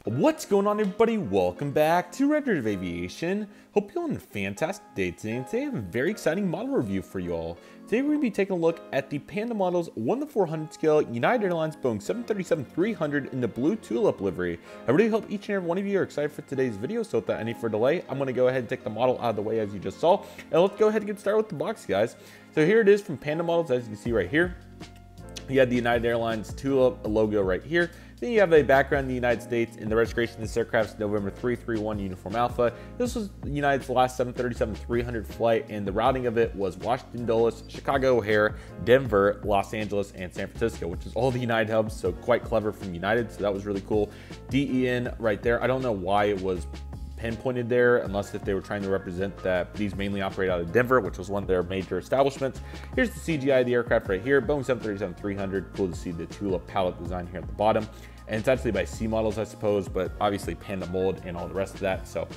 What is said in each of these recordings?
What's going on, everybody? Welcome back to Redriveraviation. Hope you're on a fantastic day today, and today I have a very exciting model review for you all. Today we're going to be taking a look at the Panda models 1:400 scale United Airlines Boeing 737-300 in the blue Tulip livery. I really hope each and every one of you are excited for today's video, so without any further delay, I'm going to go ahead and take the model out of the way as you just saw, and let's go ahead and get started with the box, guys. So here it is from Panda models, as you can see right here. You have the United Airlines Tulip logo right here. Then you have a background in the United States, and the registration of this aircraft is November 331 Uniform Alpha. This was United's last 737-300 flight, and the routing of it was Washington Dulles, Chicago O'Hare, Denver, Los Angeles, and San Francisco, which is all the United hubs, so quite clever from United, so that was really cool. DEN right there. I don't know why it was pinpointed there, unless if they were trying to represent that these mainly operate out of Denver, which was one of their major establishments. Here's the CGI of the aircraft right here, Boeing 737-300. Cool to see the Tulip palette design here at the bottom. And it's actually by C models, I suppose, but obviously Panda mold and all the rest of that. So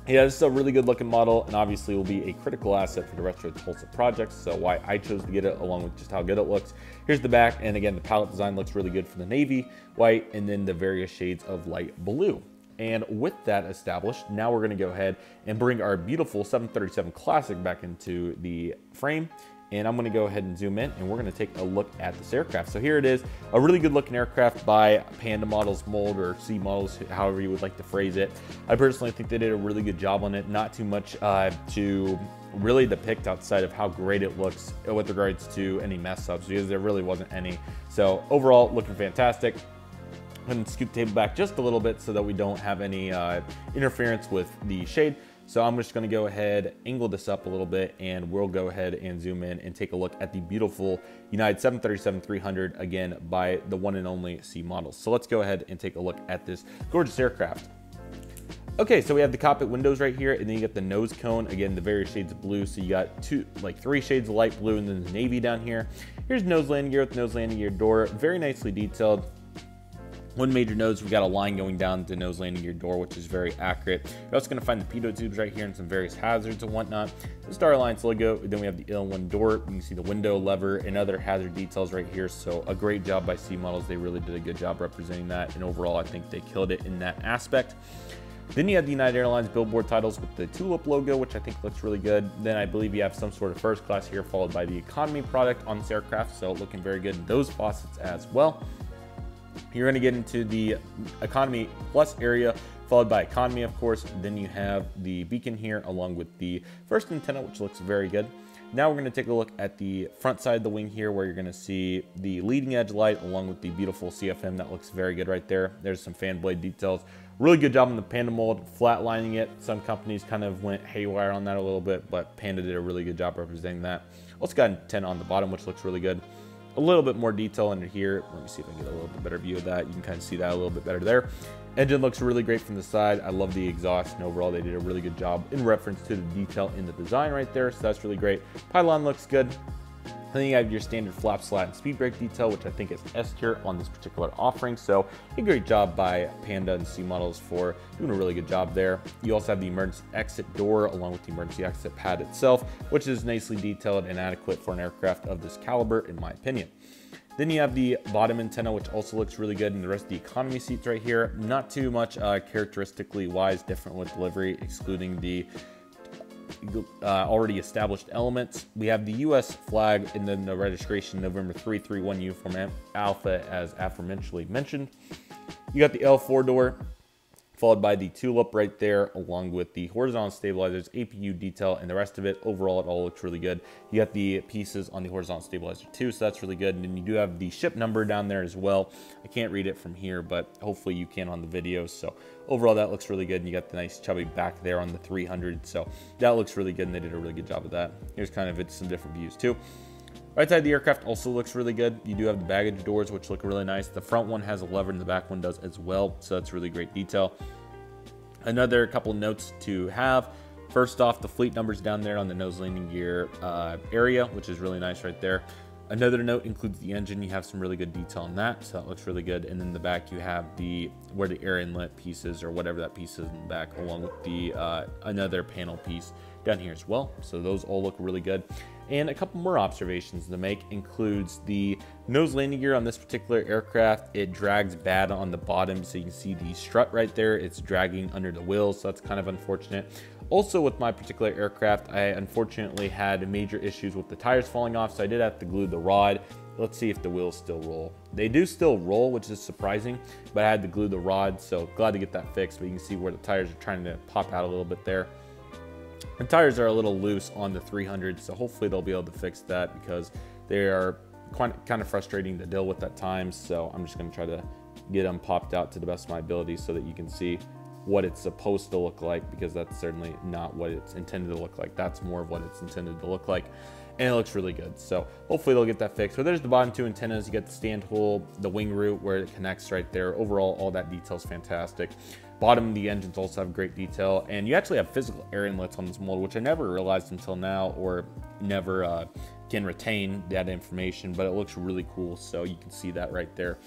yeah, this is a really good looking model, and obviously will be a critical asset for the rest of the Tulsa projects. So why I chose to get it, along with just how good it looks. Here's the back, and again, the palette design looks really good for the navy, white, and then the various shades of light blue. And with that established, now we're going to go ahead and bring our beautiful 737 Classic back into the frame. And I'm going to go ahead and zoom in, and we're going to take a look at this aircraft. So here it is, a really good looking aircraft by Panda models mold, or C models, however you would like to phrase it. I personally think they did a really good job on it. Not too much to really depict outside of how great it looks with regards to any mess ups, because there really wasn't any. So overall, looking fantastic. I'm going to scoot the table back just a little bit so that we don't have any interference with the shade. So I'm just going to go ahead, angle this up a little bit, and we'll go ahead and zoom in and take a look at the beautiful United 737-300, again, by the one and only C models. So let's go ahead and take a look at this gorgeous aircraft. Okay, so we have the cockpit windows right here, and then you get the nose cone, again, the various shades of blue. So you got three shades of light blue, and then the navy down here. Here's nose landing gear with nose landing gear door, very nicely detailed. One major nose, we've got a line going down the nose landing gear door, which is very accurate. You're also going to find the pitot tubes right here and some various hazards and whatnot. The Star Alliance logo, then we have the L1 door. You can see the window lever and other hazard details right here. So a great job by C models. They really did a good job representing that. And overall, I think they killed it in that aspect. Then you have the United Airlines billboard titles with the Tulip logo, which I think looks really good. Then I believe you have some sort of first class here, followed by the economy product on this aircraft. So looking very good in those faucets as well. You're going to get into the economy plus area, followed by economy, of course. Then you have the beacon here, along with the first antenna, which looks very good. Now we're going to take a look at the front side of the wing here, where you're going to see the leading edge light, along with the beautiful CFM that looks very good right there. There's some fan blade details. Really good job on the Panda mold, flatlining it. Some companies kind of went haywire on that a little bit, but Panda did a really good job representing that. Also got an antenna on the bottom, which looks really good. A little bit more detail under here. Let me see if I can get a little bit better view of that. You can kind of see that a little bit better there. Engine looks really great from the side. I love the exhaust, and overall they did a really good job in reference to the detail in the design right there. So that's really great. Pylon looks good. Then you have your standard flap, slat, and speed brake detail, which I think is S tier on this particular offering. So a great job by Panda and C models for doing a really good job there. You also have the emergency exit door, along with the emergency exit pad itself, which is nicely detailed and adequate for an aircraft of this caliber, in my opinion. Then you have the bottom antenna, which also looks really good, and the rest of the economy seats right here. Not too much characteristically wise different with delivery, excluding the already established elements. We have the US flag, and then the registration November 331 Uniform Alpha, as aforementioned mentioned. You got the L4 door, followed by the Tulip right there, along with the horizontal stabilizers, APU detail, and the rest of it. Overall, it all looks really good. You got the pieces on the horizontal stabilizer too, so that's really good. And then you do have the ship number down there as well. I can't read it from here, but hopefully you can on the video. So overall, that looks really good. And you got the nice chubby back there on the 300. So that looks really good, and they did a really good job of that. Here's kind of some different views too. Right side of the aircraft also looks really good. You do have the baggage doors, which look really nice. The front one has a lever, and the back one does as well. So that's really great detail. Another couple notes to have. First off, the fleet numbers down there on the nose landing gear area, which is really nice right there. Another note includes the engine. You have some really good detail on that, so that looks really good. And then the back, you have where the air inlet piece is, or whatever that piece is in the back, along with the another panel piece down here as well. So those all look really good. And a couple more observations to make includes the nose landing gear on this particular aircraft. It drags bad on the bottom, so you can see the strut right there. It's dragging under the wheels, so that's kind of unfortunate. Also with my particular aircraft, I unfortunately had major issues with the tires falling off, so I did have to glue the rod. Let's see if the wheels still roll. They do still roll, which is surprising, but I had to glue the rod, so glad to get that fixed. But you can see where the tires are trying to pop out a little bit there. The tires are a little loose on the 300, so hopefully they'll be able to fix that because they are kind of frustrating to deal with at times. So I'm just going to try to get them popped out to the best of my ability so that you can see what it's supposed to look like, because that's certainly not what it's intended to look like. That's more of what it's intended to look like, and it looks really good. So hopefully they'll get that fixed. So there's the bottom two antennas. You get the stand hole, the wing root where it connects right there. Overall, all that detail is fantastic. Bottom of the engines also have great detail, and you actually have physical air inlets on this mold, which I never realized until now, or never can retain that information, but it looks really cool. So you can see that right there.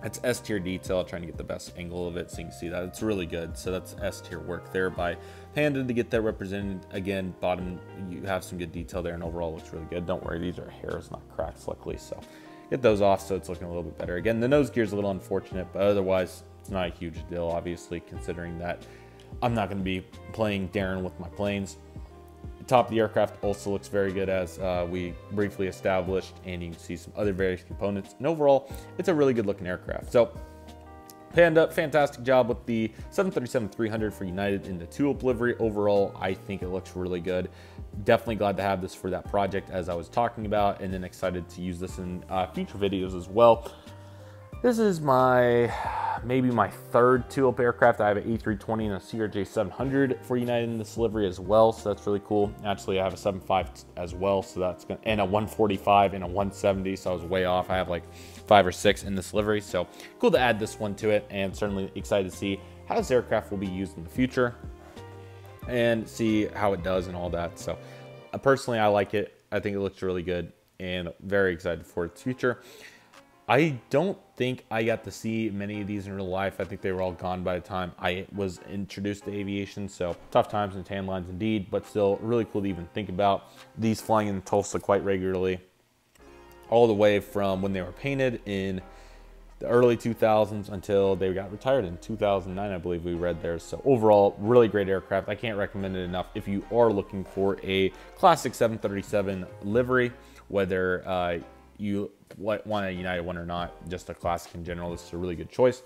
It's S-tier detail, trying to get the best angle of it so you can see that. It's really good. So that's S-tier work there by Panda to get that represented. Again, bottom, you have some good detail there, and overall looks really good. Don't worry, these are hairs, not cracks, luckily. So get those off so it's looking a little bit better. Again, the nose gear is a little unfortunate, but otherwise it's not a huge deal, obviously, considering that I'm not going to be playing Darren with my planes. The top of the aircraft also looks very good, as we briefly established, and you can see some other various components. And overall, it's a really good looking aircraft. So Panda, fantastic job with the 737-300 for United in the Tulip livery. Overall, I think it looks really good. Definitely glad to have this for that project, as I was talking about, and then excited to use this in future videos as well. This is maybe my third Tulip aircraft. I have an A320 and a CRJ700 for United in this livery as well, so that's really cool. Actually, I have a 75 as well, so that's gonna, and a 145 and a 170, so I was way off. I have like 5 or 6 in this livery, so cool to add this one to it, and certainly excited to see how this aircraft will be used in the future and see how it does and all that. So personally, I like it. I think it looks really good, and very excited for its future. I don't think I got to see many of these in real life. I think they were all gone by the time I was introduced to aviation. So tough times and tan lines indeed, but still really cool to even think about. These flying in Tulsa quite regularly, all the way from when they were painted in the early 2000s until they got retired in 2009, I believe we read there. So overall, really great aircraft. I can't recommend it enough if you are looking for a classic 737 livery, whether you want a United one or not, just a classic in general. This is a really good choice.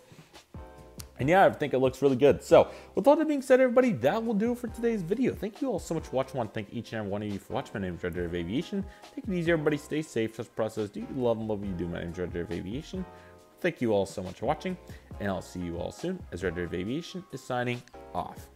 And yeah, I think it looks really good. So with all that being said, everybody, that will do it for today's video. Thank you all so much for watching. I want to thank each and every one of you for watching. My name is Redriveraviation. Take it easy, everybody. Stay safe. Trust the process. Do you love and love what you do? My name is Redriveraviation. Thank you all so much for watching, and I'll see you all soon as Redriveraviation is signing off.